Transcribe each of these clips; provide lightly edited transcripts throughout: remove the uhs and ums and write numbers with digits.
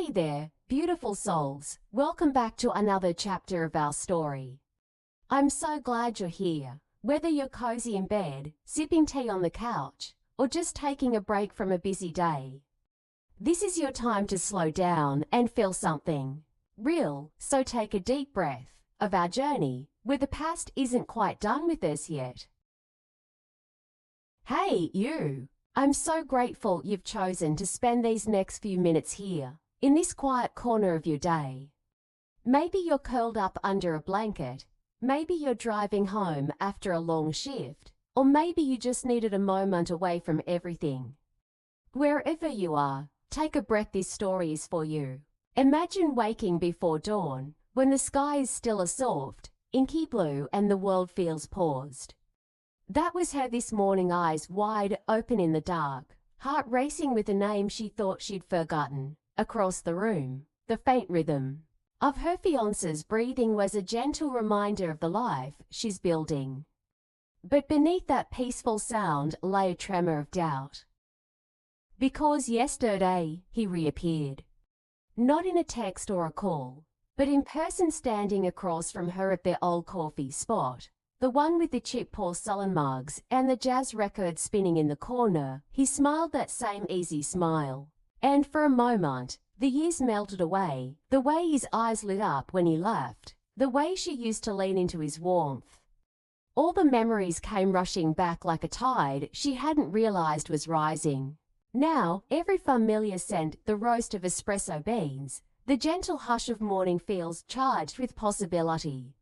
Hey there, beautiful souls. Welcome back to another chapter of our story. I'm so glad you're here. Whether you're cozy in bed, sipping tea on the couch, or just taking a break from a busy day, this is your time to slow down and feel something real. So take a deep breath of our journey, where the past isn't quite done with us yet. Hey, you! I'm so grateful you've chosen to spend these next few minutes here, in this quiet corner of your day. Maybe you're curled up under a blanket, maybe you're driving home after a long shift, or maybe you just needed a moment away from everything. Wherever you are, take a breath. This story is for you. Imagine waking before dawn, when the sky is still a soft, inky blue and the world feels paused. That was her this morning, eyes wide open in the dark, heart racing with a name she thought she'd forgotten. Across the room, the faint rhythm of her fiancé's breathing was a gentle reminder of the life she's building. But beneath that peaceful sound lay a tremor of doubt. Because yesterday he reappeared. Not in a text or a call, but in person, standing across from her at their old coffee spot. The one with the cheap porcelain mugs and the jazz record spinning in the corner. He smiled that same easy smile. And for a moment, the years melted away, the way his eyes lit up when he left, the way she used to lean into his warmth. All the memories came rushing back like a tide she hadn't realized was rising. Now, every familiar scent, the roast of espresso beans, the gentle hush of morning feels charged with possibility.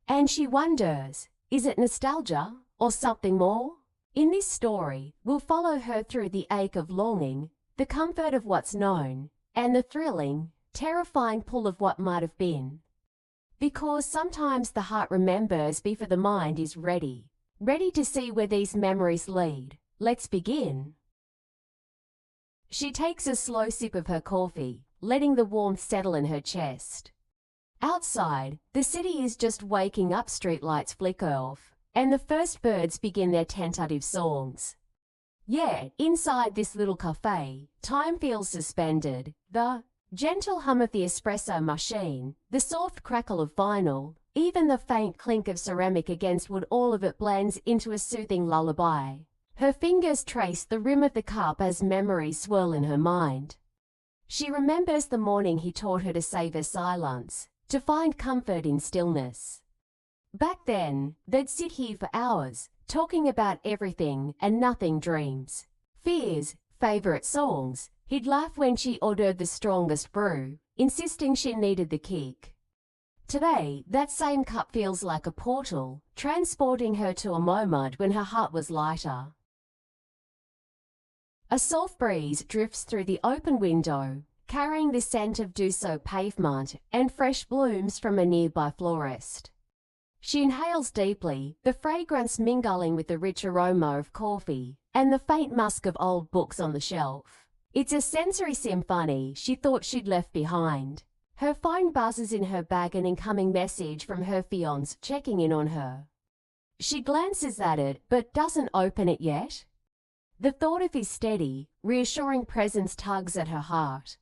And she wonders, is it nostalgia or something more? In this story, we'll follow her through the ache of longing, the comfort of what's known, and the thrilling, terrifying pull of what might have been. Because sometimes the heart remembers before the mind is ready to see where these memories lead. Let's begin. She takes a slow sip of her coffee, letting the warmth settle in her chest. Outside, the city is just waking up, streetlights flicker off, and the first birds begin their tentative songs. Yet, inside this little cafe, time feels suspended. The gentle hum of the espresso machine, the soft crackle of vinyl, even the faint clink of ceramic against wood, all of it blends into a soothing lullaby. Her fingers trace the rim of the cup as memories swirl in her mind. She remembers the morning he taught her to savor silence, to find comfort in stillness. Back then, they'd sit here for hours, talking about everything and nothing, dreams, fears, favorite songs. He'd laugh when she ordered the strongest brew, insisting she needed the kick. Today, that same cup feels like a portal, transporting her to a moment when her heart was lighter. A soft breeze drifts through the open window, carrying the scent of Dussault pavement and fresh blooms from a nearby florist. She inhales deeply, the fragrance mingling with the rich aroma of coffee and the faint musk of old books on the shelf. It's a sensory symphony she thought she'd left behind. Her phone buzzes in her bag, an incoming message from her fiancé checking in on her. She glances at it but doesn't open it yet. The thought of his steady, reassuring presence tugs at her heart.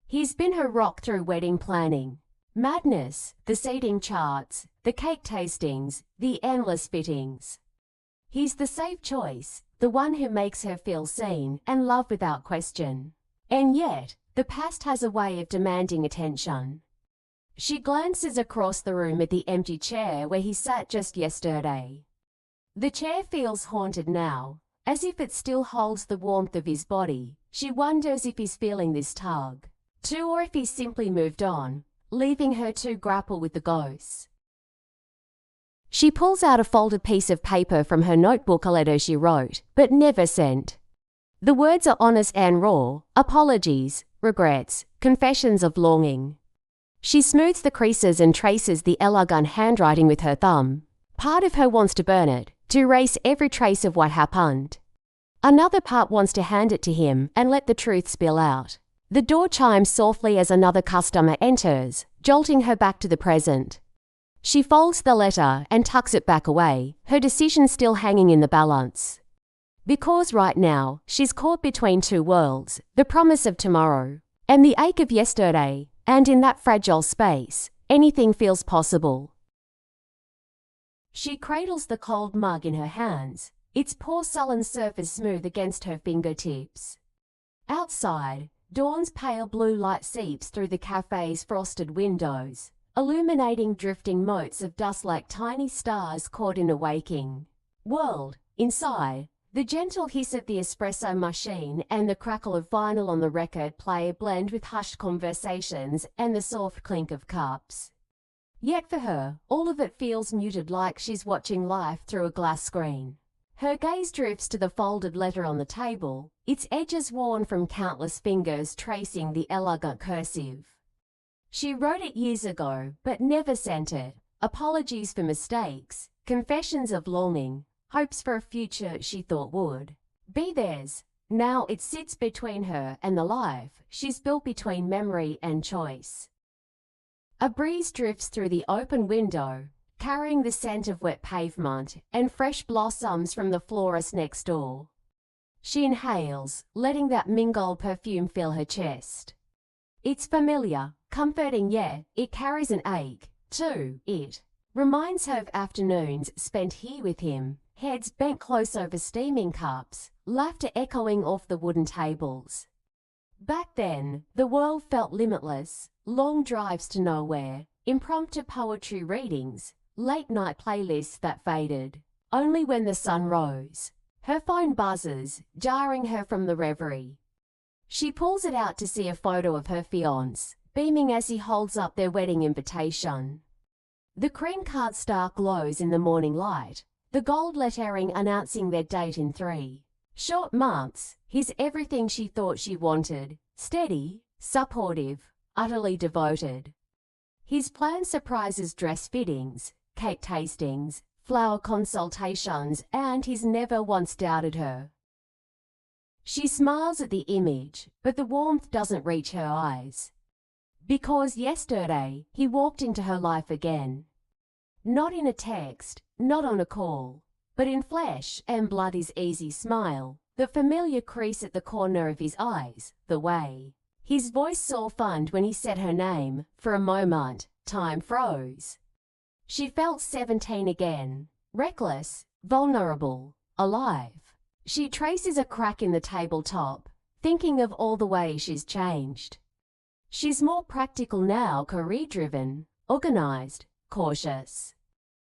He's been her rock through wedding planning, madness, the seating charts, the cake tastings, the endless fittings. He's the safe choice, the one who makes her feel seen and loved without question. And yet, the past has a way of demanding attention. She glances across the room at the empty chair where he sat just yesterday. The chair feels haunted now, as if it still holds the warmth of his body. She wonders if he's feeling this tug too, or if he's simply moved on, leaving her to grapple with the ghosts. She pulls out a folded piece of paper from her notebook, a letter she wrote, but never sent. The words are honest and raw, apologies, regrets, confessions of longing. She smooths the creases and traces the elegant handwriting with her thumb. Part of her wants to burn it, to erase every trace of what happened. Another part wants to hand it to him and let the truth spill out. The door chimes softly as another customer enters, jolting her back to the present. She folds the letter and tucks it back away, her decision still hanging in the balance. Because right now, she's caught between two worlds, the promise of tomorrow, and the ache of yesterday, and in that fragile space, anything feels possible. She cradles the cold mug in her hands, its porcelain surface smooth against her fingertips. Outside, dawn's pale blue light seeps through the cafe's frosted windows, illuminating drifting motes of dust like tiny stars caught in a waking world. Inside, the gentle hiss of the espresso machine and the crackle of vinyl on the record player blend with hushed conversations and the soft clink of cups. Yet for her, all of it feels muted, like she's watching life through a glass screen. Her gaze drifts to the folded letter on the table, its edges worn from countless fingers tracing the elegant cursive. She wrote it years ago, but never sent it. Apologies for mistakes, confessions of longing, hopes for a future she thought would be theirs. Now it sits between her and the life she's built between memory and choice. A breeze drifts through the open window, carrying the scent of wet pavement and fresh blossoms from the florist next door. She inhales, letting that mingled perfume fill her chest. It's familiar, comforting, yet it carries an ache, too. It reminds her of afternoons spent here with him, heads bent close over steaming cups, laughter echoing off the wooden tables. Back then, the world felt limitless, long drives to nowhere, impromptu poetry readings, late-night playlists that faded only when the sun rose. Her phone buzzes, jarring her from the reverie. She pulls it out to see a photo of her fiancé, beaming as he holds up their wedding invitation. The cream card stark glows in the morning light, the gold lettering announcing their date in 3 short months. He's everything she thought she wanted: steady, supportive, utterly devoted. His planned surprises, dress fittings, cake tastings, flower consultations, and he's never once doubted her. She smiles at the image, but the warmth doesn't reach her eyes. Because yesterday, he walked into her life again. Not in a text, not on a call, but in flesh and blood. His easy smile, the familiar crease at the corner of his eyes, the way his voice softened when he said her name. For a moment, time froze. She felt 17 again, reckless, vulnerable, alive. She traces a crack in the tabletop, thinking of all the ways she's changed. She's more practical now, career-driven, organized, cautious.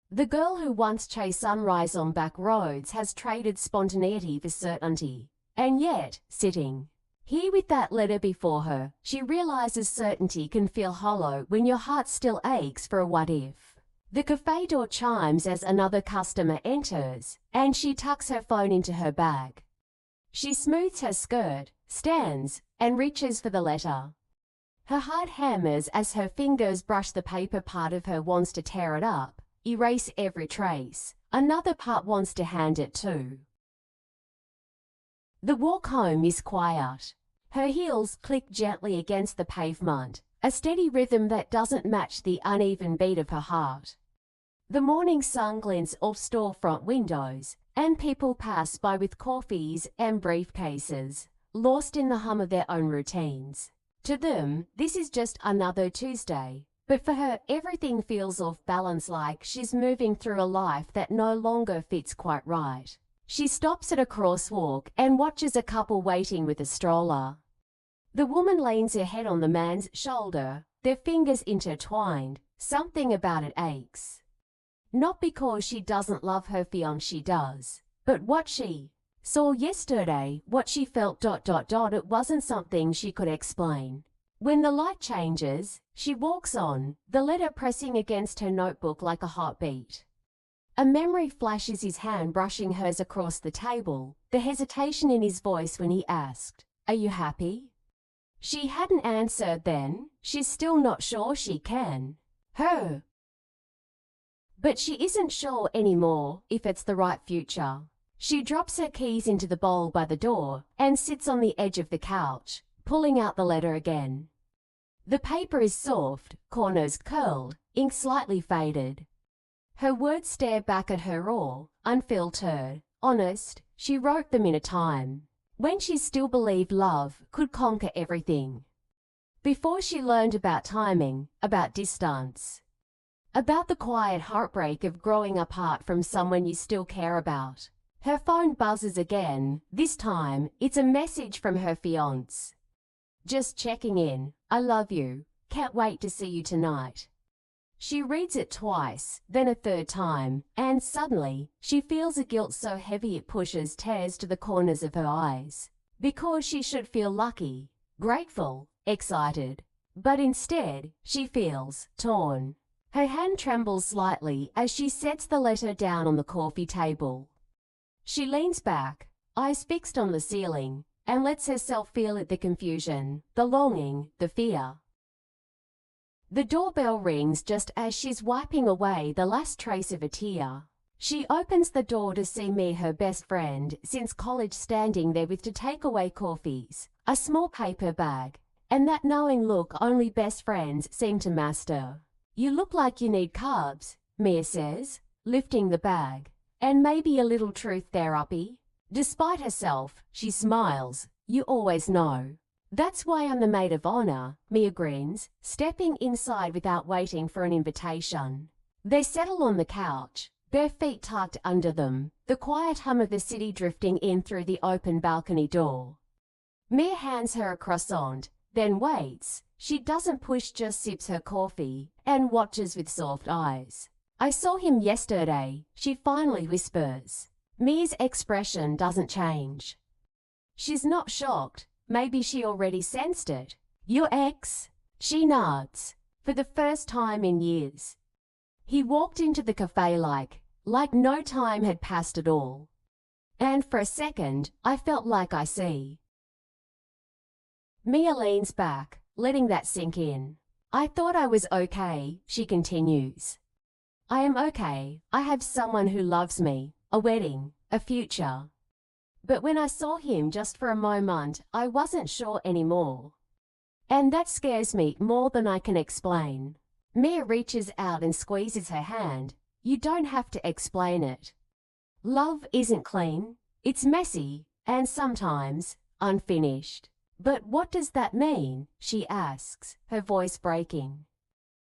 The girl who once chased sunrise on back roads has traded spontaneity for certainty. And yet, sitting here with that letter before her, she realizes certainty can feel hollow when your heart still aches for a what-if. The cafe door chimes as another customer enters, and she tucks her phone into her bag. She smooths her skirt, stands, and reaches for the letter. Her heart hammers as her fingers brush the paper. Part of her wants to tear it up, erase every trace. Another part wants to hand it too. The walk home is quiet. Her heels click gently against the pavement, a steady rhythm that doesn't match the uneven beat of her heart. The morning sun glints off storefront windows, and people pass by with coffees and briefcases, lost in the hum of their own routines. To them, this is just another Tuesday. But for her, everything feels off balance, like she's moving through a life that no longer fits quite right. She stops at a crosswalk and watches a couple waiting with a stroller. The woman leans her head on the man's shoulder, their fingers intertwined. Something about it aches. Not because she doesn't love her fiancé, she does. But what she saw yesterday, what she felt ... It wasn't something she could explain. When the light changes, she walks on, the letter pressing against her notebook like a heartbeat. A memory flashes, his hand brushing hers across the table, the hesitation in his voice when he asked, "Are you happy?" She hadn't answered then. She's still not sure she can. But she isn't sure anymore if it's the right future. She drops her keys into the bowl by the door and sits on the edge of the couch, pulling out the letter again. The paper is soft, corners curled, ink slightly faded. Her words stare back at her raw, unfiltered, honest. She wrote them in a time when she still believed love could conquer everything. Before she learned about timing, about distance, about the quiet heartbreak of growing apart from someone you still care about. Her phone buzzes again. This time, it's a message from her fiancé. Just checking in. I love you. Can't wait to see you tonight. She reads it twice, then a third time, and suddenly, she feels a guilt so heavy it pushes tears to the corners of her eyes. Because she should feel lucky, grateful, excited. But instead, she feels torn. Her hand trembles slightly as she sets the letter down on the coffee table. She leans back, eyes fixed on the ceiling, and lets herself feel the confusion, the longing, the fear. The doorbell rings just as she's wiping away the last trace of a tear. She opens the door to see me, her best friend since college, standing there with to take away coffees, a small paper bag, and that knowing look only best friends seem to master. You look like you need carbs, Mia says, lifting the bag. And maybe a little truth therapy. Despite herself, she smiles. You always know. That's why I'm the maid of honor, Mia grins, stepping inside without waiting for an invitation. They settle on the couch, bare feet tucked under them, the quiet hum of the city drifting in through the open balcony door. Mia hands her a croissant, then waits. She doesn't push, just sips her coffee and watches with soft eyes. I saw him yesterday, she finally whispers. Mia's expression doesn't change. She's not shocked. Maybe she already sensed it. Your ex? She nods. For the first time in years. He walked into the cafe like no time had passed at all. And for a second, I felt like I see. Mia leans back, letting that sink in. I thought I was okay, she continues. I am okay. I have someone who loves me, a wedding, a future. But when I saw him just for a moment, I wasn't sure anymore. And that scares me more than I can explain. Mia reaches out and squeezes her hand. You don't have to explain it. Love isn't clean. It's messy, and sometimes unfinished. But what does that mean? She asks, her voice breaking.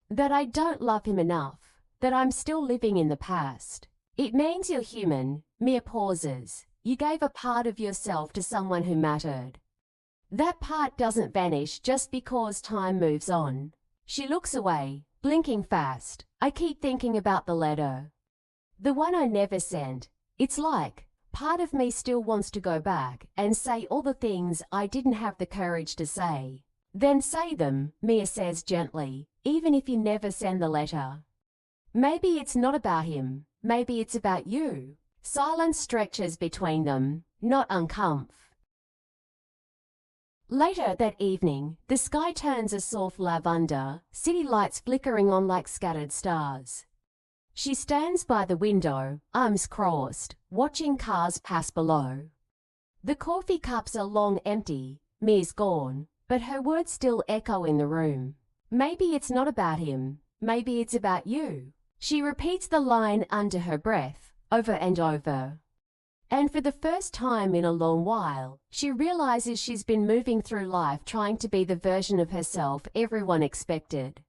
That I don't love him enough. That I'm still living in the past. It means you're human. Mia pauses. You gave a part of yourself to someone who mattered. That part doesn't vanish just because time moves on. She looks away, blinking fast. I keep thinking about the letter. The one I never sent. It's like, part of me still wants to go back and say all the things I didn't have the courage to say. Then say them, Mia says gently, even if you never send the letter. Maybe it's not about him. Maybe it's about you. Silence stretches between them, not uncomf. Later that evening, the sky turns a soft lavender, city lights flickering on like scattered stars. She stands by the window, arms crossed, watching cars pass below. The coffee cups are long empty. Mia's gone, but her words still echo in the room. Maybe it's not about him. Maybe it's about you. She repeats the line under her breath, over and over. And for the first time in a long while, she realizes she's been moving through life trying to be the version of herself everyone expected.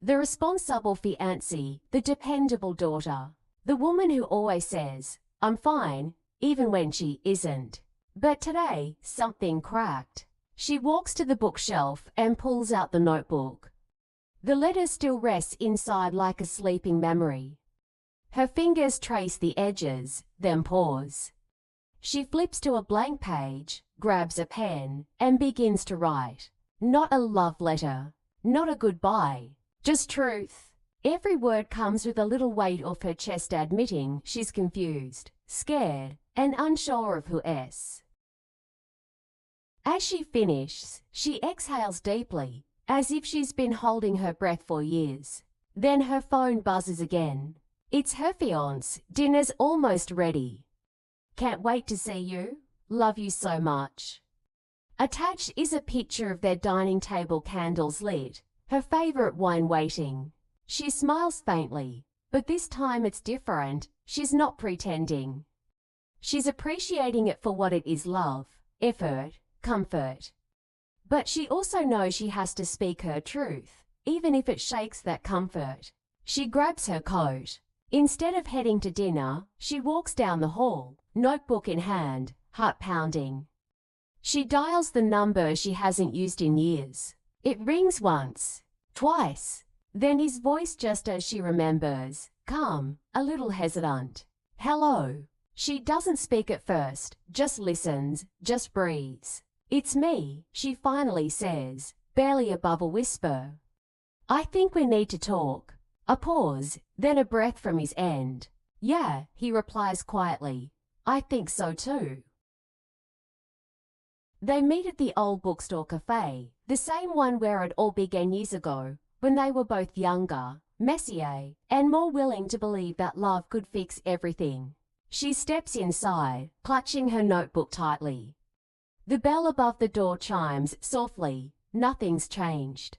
The responsible fiancée, the dependable daughter, the woman who always says, I'm fine, even when she isn't. But today, something cracked. She walks to the bookshelf and pulls out the notebook. The letter still rests inside like a sleeping memory. Her fingers trace the edges, then pause. She flips to a blank page, grabs a pen, and begins to write. Not a love letter, not a goodbye, just truth. Every word comes with a little weight off her chest, admitting she's confused, scared, and unsure of who is. As she finishes, she exhales deeply, as if she's been holding her breath for years. Then her phone buzzes again. It's her fiancé. Dinner's almost ready. Can't wait to see you. Love you so much. Attached is a picture of their dining table, candles lit, her favorite wine waiting. She smiles faintly, but this time it's different. She's not pretending. She's appreciating it for what it is: love, effort, comfort. But she also knows she has to speak her truth, even if it shakes that comfort. She grabs her coat. Instead of heading to dinner, she walks down the hall, notebook in hand, heart pounding. She dials the number she hasn't used in years. It rings once, twice, then his voice just as she remembers, calm, a little hesitant. Hello. She doesn't speak at first, just listens, just breathes. It's me, she finally says, barely above a whisper. I think we need to talk. A pause, then a breath from his end. Yeah, he replies quietly. I think so too. They meet at the old bookstore cafe, the same one where it all began years ago, when they were both younger, messier, and more willing to believe that love could fix everything. She steps inside, clutching her notebook tightly. The bell above the door chimes softly. Nothing's changed.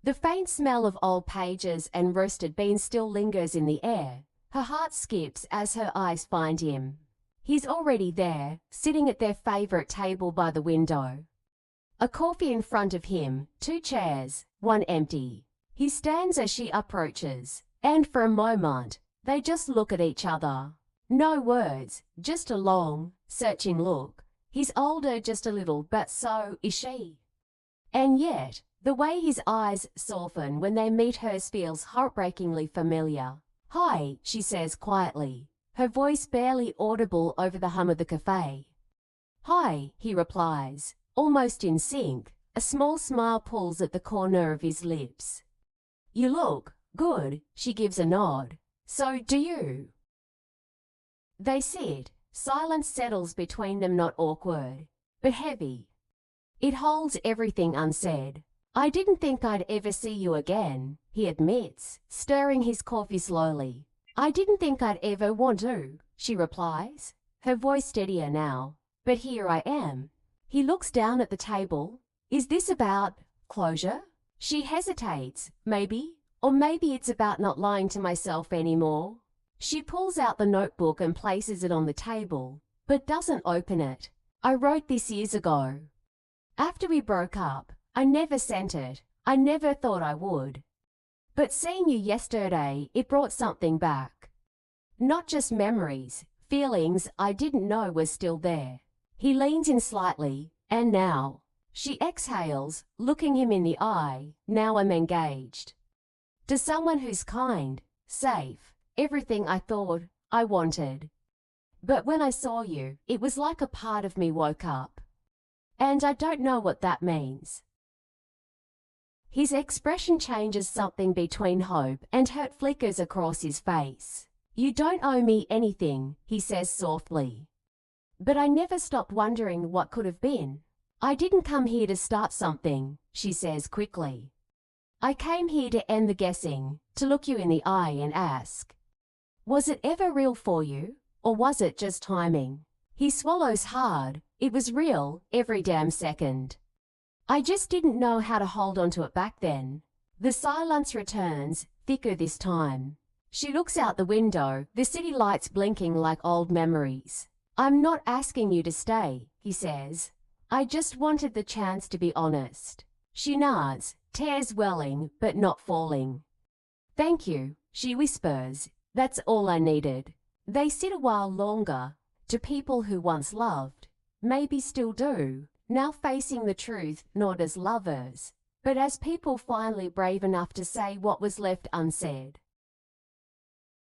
The faint smell of old pages and roasted beans still lingers in the air. Her heart skips as her eyes find him. He's already there, sitting at their favorite table by the window. A coffee in front of him, 2 chairs, one empty. He stands as she approaches, and for a moment, they just look at each other. No words, just a long, searching look. He's older just a little, but so is she. And yet, the way his eyes soften when they meet hers feels heartbreakingly familiar. Hi, she says quietly, her voice barely audible over the hum of the cafe. Hi, he replies, almost in sync. A small smile pulls at the corner of his lips. You look good, she gives a nod. So do you. They sit. Silence settles between them, not awkward, but heavy. It holds everything unsaid. I didn't think I'd ever see you again, he admits, stirring his coffee slowly. I didn't think I'd ever want to, she replies, her voice steadier now. But here I am. He looks down at the table. Is this about closure? She hesitates. Maybe. Or maybe it's about not lying to myself anymore. She pulls out the notebook and places it on the table, but doesn't open it. I wrote this years ago. After we broke up, I never sent it. I never thought I would. But seeing you yesterday, it brought something back. Not just memories, feelings I didn't know were still there. He leans in slightly, and now. She exhales, looking him in the eye. Now I'm engaged. To someone who's kind, safe. Everything I thought I wanted. But when I saw you, it was like a part of me woke up. And I don't know what that means. His expression changes, something between hope and hurt flickers across his face. You don't owe me anything, he says softly. But I never stopped wondering what could have been. I didn't come here to start something, she says quickly. I came here to end the guessing, to look you in the eye and ask. Was it ever real for you, or was it just timing? He swallows hard. It was real, every damn second. I just didn't know how to hold on to it back then. The silence returns, thicker this time. She looks out the window, the city lights blinking like old memories. I'm not asking you to stay, he says. I just wanted the chance to be honest. She nods, tears welling, but not falling. Thank you, she whispers. That's all I needed. They sit a while longer. To people who once loved, maybe still do, now facing the truth, not as lovers, but as people finally brave enough to say what was left unsaid.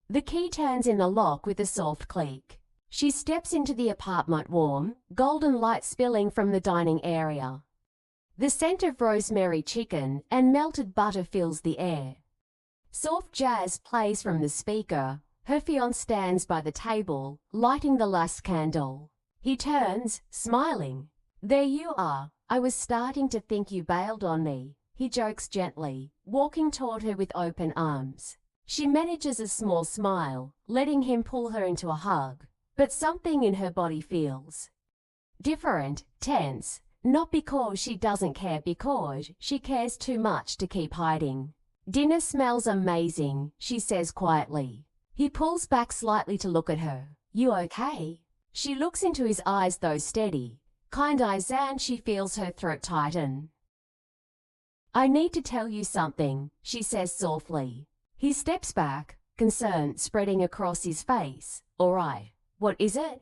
The key turns in the lock with a soft click. She steps into the apartment, warm, golden light spilling from the dining area. The scent of rosemary chicken and melted butter fills the air. Soft jazz plays from the speaker. Her fiancé stands by the table, lighting the last candle. He turns, smiling. There you are. I was starting to think you bailed on me, he jokes gently, walking toward her with open arms. She manages a small smile, letting him pull her into a hug. But something in her body feels different, tense, not because she doesn't care, because she cares too much to keep hiding. Dinner smells amazing, she says quietly. He pulls back slightly to look at her. You okay? She looks into his eyes, though steady. kind eyes, and she feels her throat tighten. I need to tell you something, she says softly. He steps back, concern spreading across his face. All right, what is it?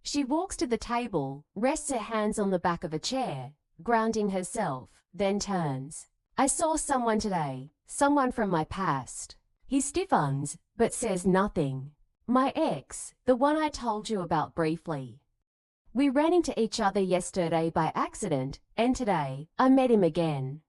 She walks to the table, rests her hands on the back of a chair, grounding herself, then turns. I saw someone today, someone from my past. He stiffens, but says nothing. My ex, the one I told you about briefly. We ran into each other yesterday by accident, and today I met him again.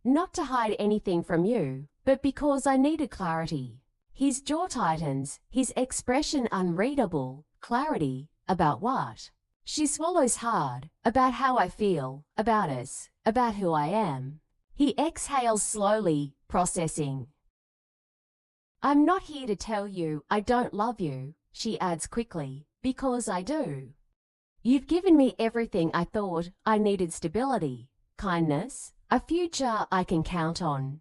Not to hide anything from you, but because I needed clarity. His jaw tightens, his expression unreadable. Clarity, about what? She swallows hard. About how I feel, about us, about who I am. He exhales slowly, processing. I'm not here to tell you I don't love you, she adds quickly, because I do. You've given me everything I thought I needed: stability, kindness, a future I can count on.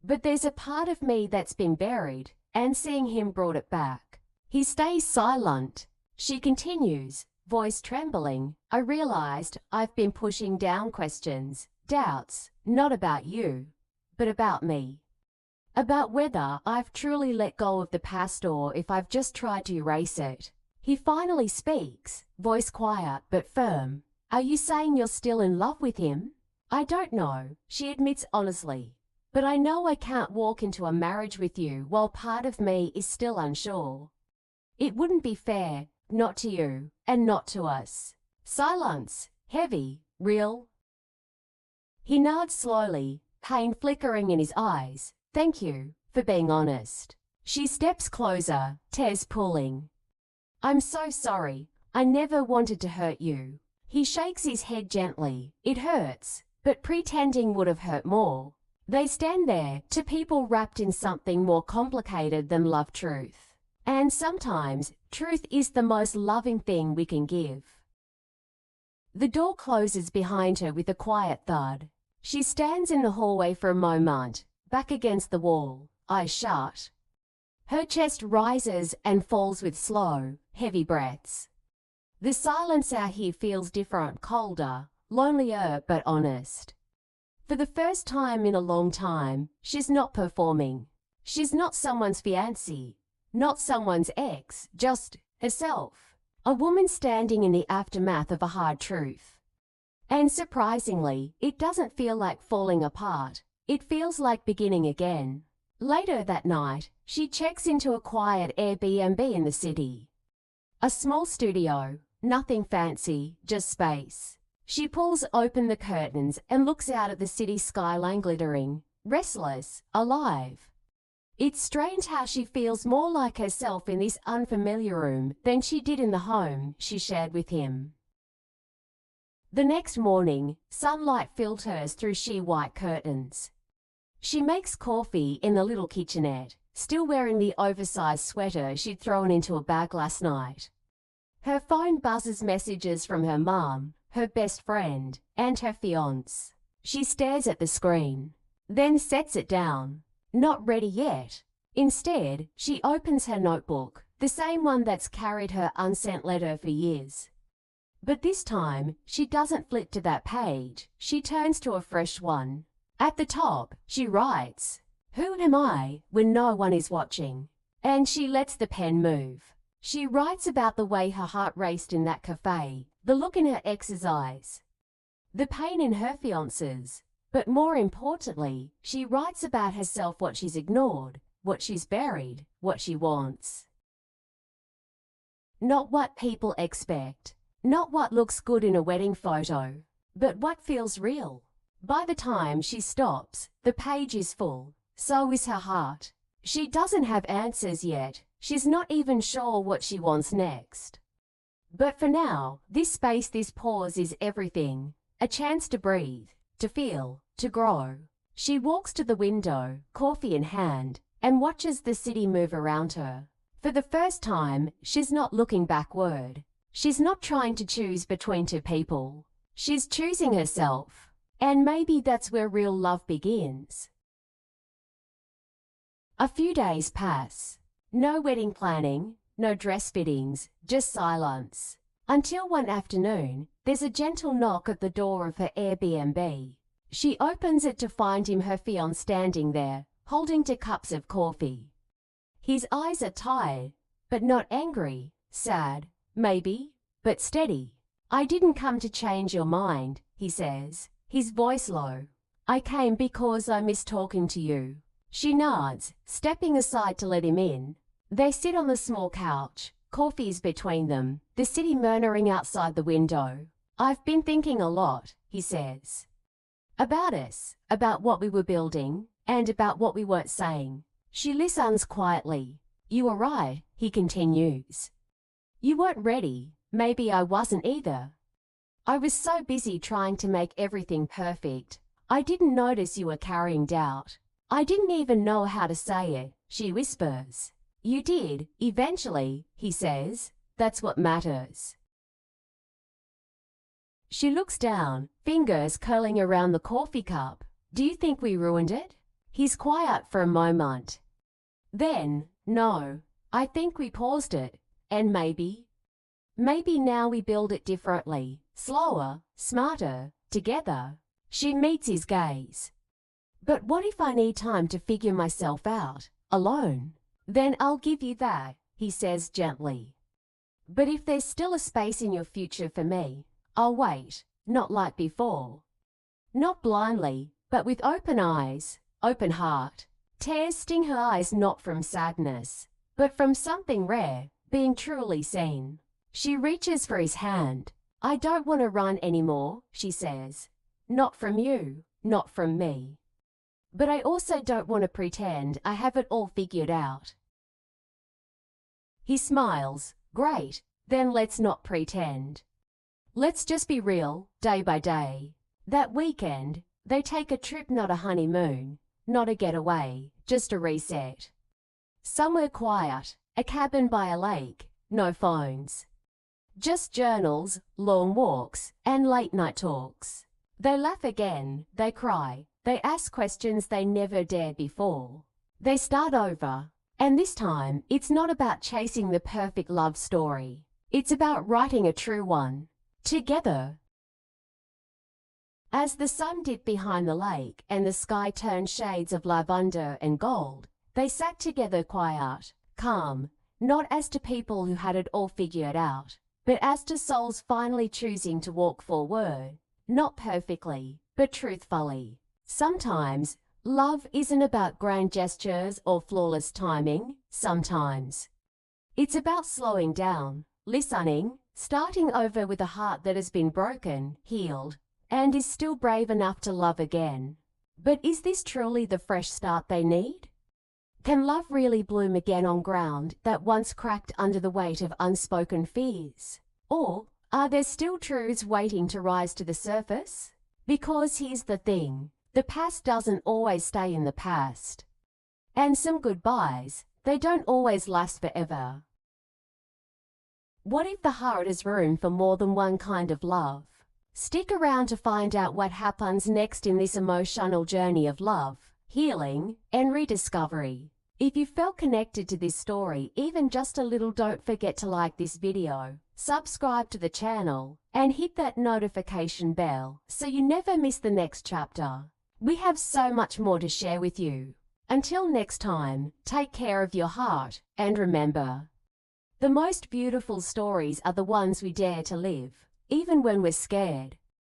But there's a part of me that's been buried, and seeing him brought it back. He stays silent. She continues, voice trembling. I realized I've been pushing down questions, doubts, not about you, but about me. About whether I've truly let go of the past or if I've just tried to erase it. He finally speaks, voice quiet but firm. Are you saying you're still in love with him? I don't know, she admits honestly. But I know I can't walk into a marriage with you while part of me is still unsure. It wouldn't be fair, not to you, and not to us. Silence, heavy, real. He nods slowly, pain flickering in his eyes. Thank you for being honest. She steps closer, tears pulling. I'm so sorry. I never wanted to hurt you. He shakes his head gently. It hurts, but pretending would have hurt more. They stand there, two people wrapped in something more complicated than love. Truth. And sometimes, truth is the most loving thing we can give. The door closes behind her with a quiet thud. She stands in the hallway for a moment, back against the wall, eyes shut. Her chest rises and falls with slow, heavy breaths. The silence out here feels different, colder, lonelier but honest. For the first time in a long time, she's not performing. She's not someone's fiancé, not someone's ex, just herself. A woman standing in the aftermath of a hard truth. And surprisingly, it doesn't feel like falling apart. It feels like beginning again. Later that night, she checks into a quiet Airbnb in the city. A small studio, nothing fancy, just space. She pulls open the curtains and looks out at the city skyline glittering, restless, alive. It's strange how she feels more like herself in this unfamiliar room than she did in the home she shared with him. The next morning, sunlight filters through sheer white curtains. She makes coffee in the little kitchenette, still wearing the oversized sweater she'd thrown into a bag last night. Her phone buzzes messages from her mom, her best friend, and her fiancé. She stares at the screen, then sets it down. Not ready yet. Instead, she opens her notebook, the same one that's carried her unsent letter for years. But this time, she doesn't flip to that page. She turns to a fresh one. At the top, she writes, "Who am I when no one is watching?" And she lets the pen move. She writes about the way her heart raced in that cafe, the look in her ex's eyes, the pain in her fiancé's. But more importantly, she writes about herself, what she's ignored, what she's buried, what she wants. Not what people expect, not what looks good in a wedding photo, but what feels real. By the time she stops, the page is full. So is her heart. She doesn't have answers yet. She's not even sure what she wants next. But for now, this space, this pause is everything. A chance to breathe, to feel, to grow. She walks to the window, coffee in hand, and watches the city move around her. For the first time, she's not looking backward. She's not trying to choose between two people. She's choosing herself. And maybe that's where real love begins. A few days pass. No wedding planning, no dress fittings, just silence. Until one afternoon, There's a gentle knock at the door of her Airbnb. She opens it to find her fiancé standing there, holding 2 cups of coffee. His eyes are tired, but not angry, sad, maybe, but steady. "I didn't come to change your mind," he says, his voice low. "I came because I miss talking to you." She nods, stepping aside to let him in. They sit on the small couch, coffee's between them, the city murmuring outside the window. "I've been thinking a lot," he says. "About us, about what we were building, and about what we weren't saying." She listens quietly. "You were right," he continues. "You weren't ready. Maybe I wasn't either. I was so busy trying to make everything perfect. I didn't notice you were carrying doubt. I didn't even know how to say it," she whispers. "You did, eventually," he says. "That's what matters." She looks down, fingers curling around the coffee cup. "Do you think we ruined it?" He's quiet for a moment. Then, "No, I think we paused it, and maybe now we build it differently, slower, smarter, together." She meets his gaze. "But what if I need time to figure myself out, alone?" "Then I'll give you that," he says gently. "But if there's still a space in your future for me, I'll wait, not like before." Not blindly, but with open eyes, open heart. Tears sting her eyes not from sadness, but from something rare, being truly seen. She reaches for his hand. "I don't want to run anymore," she says. "Not from you, not from me. But I also don't want to pretend I have it all figured out." He smiles. "Great, then let's not pretend. Let's just be real, day by day." That weekend, they take a trip, not a honeymoon, not a getaway, just a reset. Somewhere quiet, a cabin by a lake, no phones. Just journals, long walks, and late-night talks. They laugh again, they cry, they ask questions they never dared before. They start over, and this time, it's not about chasing the perfect love story. It's about writing a true one. Together. As the sun dipped behind the lake and the sky turned shades of lavender and gold, they sat together quiet, calm, not as to people who had it all figured out, but as to souls finally choosing to walk forward, not perfectly, but truthfully. Sometimes, love isn't about grand gestures or flawless timing. Sometimes it's about slowing down, listening, starting over with a heart that has been broken, healed, and is still brave enough to love again. But is this truly the fresh start they need? Can love really bloom again on ground that once cracked under the weight of unspoken fears? Or are there still truths waiting to rise to the surface? Because here's the thing, the past doesn't always stay in the past. And some goodbyes, they don't always last forever. What if the heart has room for more than one kind of love? Stick around to find out what happens next in this emotional journey of love, healing, and rediscovery. If you felt connected to this story even just a little, don't forget to like this video, subscribe to the channel, and hit that notification bell so you never miss the next chapter. We have so much more to share with you. Until next time, take care of your heart, and remember, the most beautiful stories are the ones we dare to live, even when we're scared.